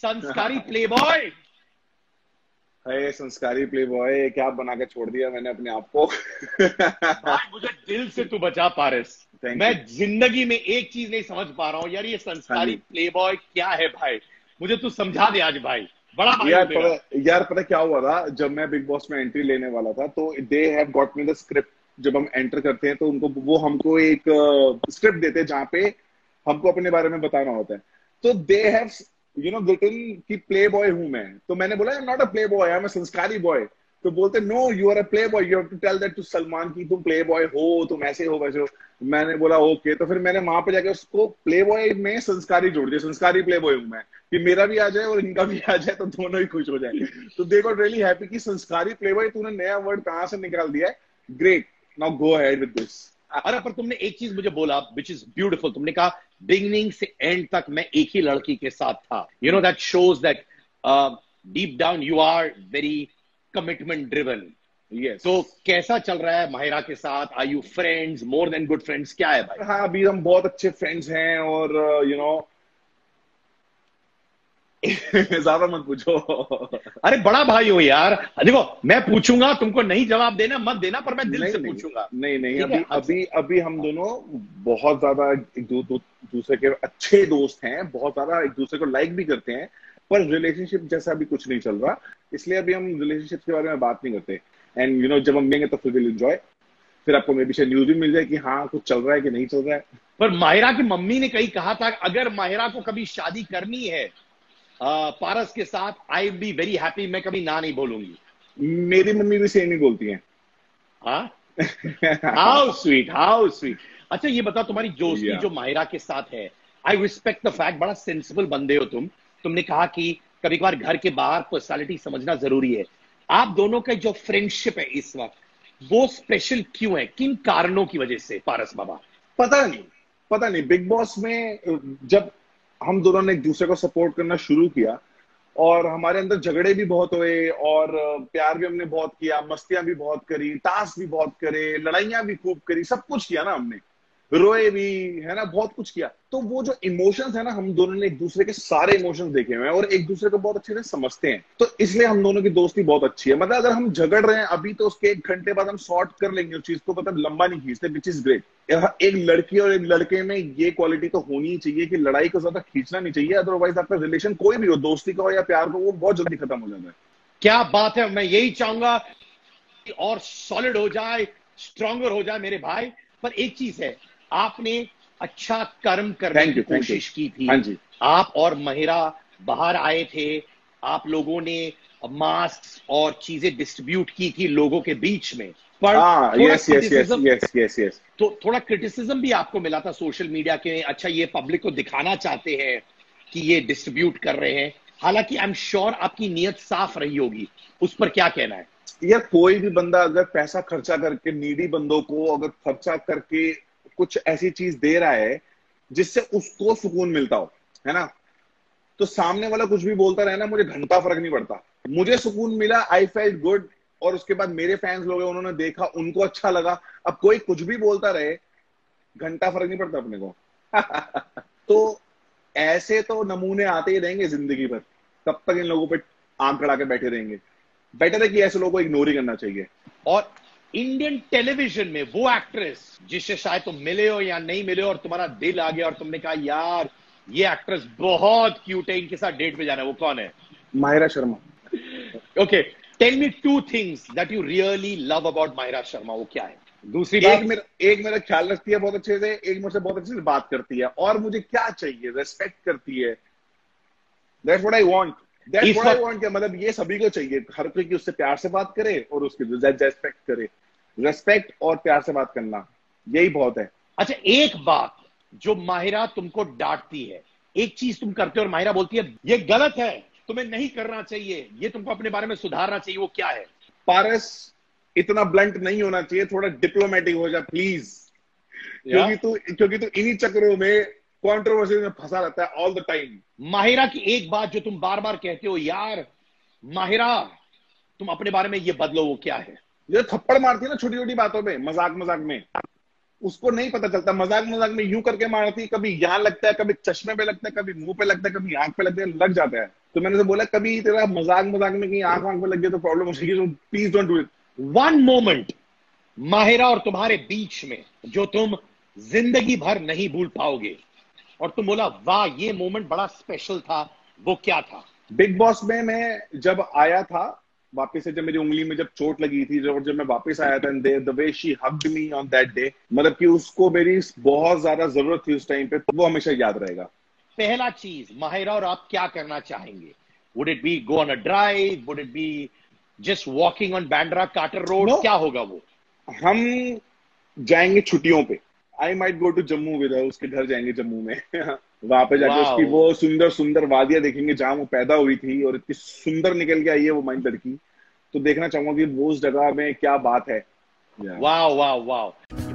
संस्कारी प्लेबॉय। अरे संस्कारी प्ले बॉय, क्या बना के छोड़ दिया मैंने अपने आप को। भाई मुझे दिल से तू बचा पारस। थैंक मैं यू। जिंदगी में एक चीज नहीं समझ पा रहा हूं यार, ये हाँ संस्कारी जी। प्लेबॉय क्या है भाई। मुझे तू समझा दे आज भाई, बड़ा भाई यार हूं तेरा। पता यार पता क्या हुआ था, जब मैं बिग बॉस में एंट्री लेने वाला था तो they have got me the script. जब हम एंटर करते हैं तो उनको वो हमको एक स्क्रिप्ट देते हैं जहाँ पे हमको अपने बारे में बताना होता है। तो दे हैव रिटन कि प्ले बॉय हूं मैं, तो मैंने बोला I am not a play boy, I am a संस्कारी बॉय। तो बोलते no you are a play boy, you have to tell that to Salman की तुम प्ले बॉय हो, तुम ऐसे हो वैसे हो। मैंने बोला ओके, तो फिर मैंने वहां पे जाके उसको प्ले बॉय में संस्कारी जोड़ दिया, संस्कारी प्ले बॉय हूं मैं, कि मेरा भी आ जाए और इनका भी आ जाए तो दोनों ही खुश हो जाए। तो दे गॉट रियली हैप्पी कि संस्कारी प्ले बॉय, तूने नया वर्ड कहां से निकाल दिया है, great, now go ahead with this. अरे पर तुमने एक चीज मुझे बोला विच इज ब्यूटिफुल, तुमने कहा बिगनिंग से एंड तक मैं एक ही लड़की के साथ था। You know that shows that deep down you are very commitment driven. Yes. तो कैसा चल रहा है माहिरा के साथ? Are you friends, more than good friends, क्या है भाई? हाँ अभी हम बहुत अच्छे फ्रेंड्स हैं, और ज्यादा मत पूछो। अरे बड़ा भाई हो यार। देखो मैं पूछूंगा, तुमको नहीं जवाब देना मत देना, पर मैं दिल नहीं से नहीं पूछूंगा। नहीं नहीं, ठीक है अभी अच्छा। अभी अभी हम दोनों बहुत ज्यादा दूसरे के अच्छे दोस्त हैं, बहुत ज्यादा एक दूसरे को लाइक भी करते हैं, पर रिलेशनशिप जैसा अभी कुछ नहीं चल रहा, इसलिए अभी हम रिलेशनशिप के बारे में बात नहीं करते। एंड जब हम मिलेंगे तो फिर विल एंजॉय, फिर आपको मे बी शायद न्यूज भी मिल जाए कि हाँ कुछ चल रहा है कि नहीं चल रहा है। पर माहिरा की मम्मी ने कहीं कहा था अगर माहिरा को कभी शादी करनी है पारस के साथ, आई बी वेरी हैप्पी, मैं कभी ना नहीं बोलूंगी। मेरी मम्मी भी सेम ही बोलती हैं। हाँ, हाउ स्वीट, हाउ स्वीट। अच्छा ये बता, तुम्हारी दोस्ती या जो माहिरा के साथ है, आई रिस्पेक्ट द फैक्ट, बड़ा सेंसिबल बंदे हो तुम। तुमने कहा कि कभी कभार घर के बाहर पर्सनालिटी समझना जरूरी है। आप दोनों का जो फ्रेंडशिप है इस वक्त, वो स्पेशल क्यों है, किन कारणों की वजह से पारस बाबा? पता नहीं, पता नहीं बिग बॉस में जब हम दोनों ने एक दूसरे को सपोर्ट करना शुरू किया, और हमारे अंदर झगड़े भी बहुत हुए, और प्यार भी हमने बहुत किया, मस्तियां भी बहुत करी, टास्क भी बहुत करे, लड़ाइयां भी खूब करी, सब कुछ किया ना हमने, रोए भी, है ना, बहुत कुछ किया। तो वो जो इमोशंस है ना, हम दोनों ने एक दूसरे के सारे इमोशंस देखे हुए हैं और एक दूसरे को बहुत अच्छे से समझते हैं, तो इसलिए हम दोनों की दोस्ती बहुत अच्छी है। मतलब अगर हम झगड़ रहे हैं अभी तो उसके 1 घंटे बाद हम सॉर्ट कर लेंगे उस चीज को, मतलब लंबा नहीं खींचते, विच इज ग्रेट। एक लड़की और एक लड़के में ये क्वालिटी तो होनी ही चाहिए कि लड़ाई को ज्यादा खींचना नहीं चाहिए, अदरवाइज आपका रिलेशन कोई भी हो, दोस्ती का हो या प्यार का, वो बहुत जल्दी खत्म हो जाता है। क्या बात है, मैं यही चाहूंगा कि और सॉलिड हो जाए, स्ट्रांगर हो जाए मेरे भाई। पर एक चीज है, आपने अच्छा कर्म करने थैंक की यू, थैंक यू। कोशिश की थी। हाँ जी। आप और महिरा बाहर आए थे, आप लोगों ने मास्क और चीजें डिस्ट्रीब्यूट की थी लोगों के बीच में, पर हाँ थोड़ा yes yes yes criticism, yes yes yes. तो थोड़ा क्रिटिसिज्म भी आपको मिला था सोशल मीडिया के, अच्छा ये पब्लिक को दिखाना चाहते हैं कि ये डिस्ट्रीब्यूट कर रहे हैं। हालांकि आई एम श्योर आपकी नीयत साफ रही होगी, उस पर क्या कहना है? यार कोई भी बंदा अगर पैसा खर्चा करके नीडी बंदों को अगर खर्चा करके कुछ ऐसी चीज दे रहा है जिससे उसको सुकून मिलता हो, है ना, तो सामने वाला कुछ भी बोलता रहे ना, मुझे घंटा फर्क नहीं पड़ता, मुझे सुकून मिला, आई फेल्ट गुड। और उसके बाद मेरे फैंस लोग हैं, उन्होंने देखा, उनको अच्छा लगा। अब कोई कुछ भी बोलता रहे, घंटा फर्क नहीं पड़ता अपने को। तो ऐसे तो नमूने आते ही रहेंगे जिंदगी भर, तब तक इन लोगों पे आंख गड़ा के बैठे रहेंगे। बेटर है कि ऐसे लोगों को इग्नोर ही करना चाहिए। और इंडियन टेलीविजन में वो एक्ट्रेस जिससे शायद तुम मिले हो या नहीं मिले हो और तुम्हारा दिल आ गया और तुमने कहा यार ये एक्ट्रेस बहुत क्यूट है, इनके साथ डेट पे जाना है, वो कौन है? Mahira Sharma. Okay, tell me two things that you really love about Mahira Sharma, वो क्या है? दूसरी एक बात, मेरा एक मेरा ख्याल रखती है बहुत अच्छे से, एक मुझसे बहुत अच्छे से बात करती है, और मुझे क्या चाहिए, रेस्पेक्ट करती है। That's what I want, that's इस व्हाट आई वक्त, वांट। मतलब ये सभी को चाहिए, हर कोई की उससे प्यार से बात करे और उसकी रेस्पेक्ट करे। रेस्पेक्ट और प्यार से बात करना, यही बहुत है। अच्छा एक बात, जो माहिरा तुमको डांटती है, एक चीज तुम करते हो और माहिरा बोलती है ये गलत है, तुम्हें नहीं करना चाहिए, ये तुमको अपने बारे में सुधारना चाहिए, वो क्या है? पारस, इतना ब्लंट नहीं होना चाहिए, थोड़ा डिप्लोमेटिक हो जा प्लीज। या क्योंकि तू इन्हीं चक्करों में, कंट्रोवर्सी में फंसा रहता है ऑल द टाइम। माहिरा की एक बात जो तुम बार बार कहते हो, यार माहिरा तुम अपने बारे में ये बदलो, वो क्या है? ये थप्पड़ मारती है ना छोटी छोटी बातों पे, मजाक मजाक में, उसको नहीं पता चलता, मजाक मजाक में यूं करके मारती है, कभी यहां लगता है, कभी चश्मे पे लगता है, कभी मुंह पे लगता है, कभी आंख पे लगता है, लग जाता है। तो मैंने तो बोला कभी तेरा मजाक मजाक में कहीं आंख आंख में लग गया तो प्रॉब्लम हो जाएगी, please don't do it. One moment Mahira और तुम्हारे बीच में जो तुम जिंदगी भर नहीं भूल पाओगे और तुम बोला वाह ये मोमेंट बड़ा स्पेशल था, वो क्या था? बिग बॉस में मैं जब आया था वापस से, जब मेरी उंगली में जब चोट लगी थी, जब मैं वापस आया था, the way she hugged me on that day, मतलब कि उसको मेरी बहुत ज्यादा जरूरत थी उस टाइम पे, तो वो हमेशा याद रहेगा। पहला चीज माहिरा और आप क्या करना चाहेंगे? Would it be go on a drive, would it be just walking on Bandra Carter road, क्या होगा वो? हम जाएंगे छुट्टियों पे, I might go to Jammu with her, उसके घर जाएंगे जम्मू में वहां पे जाके उसकी वो सुंदर सुंदर वादियां देखेंगे जहां वो पैदा हुई थी और इतनी सुंदर निकल के आई है वो माइंड लड़की, तो देखना चाहूंगा कि वो उस जगह में क्या बात है। वाह वाह वाह।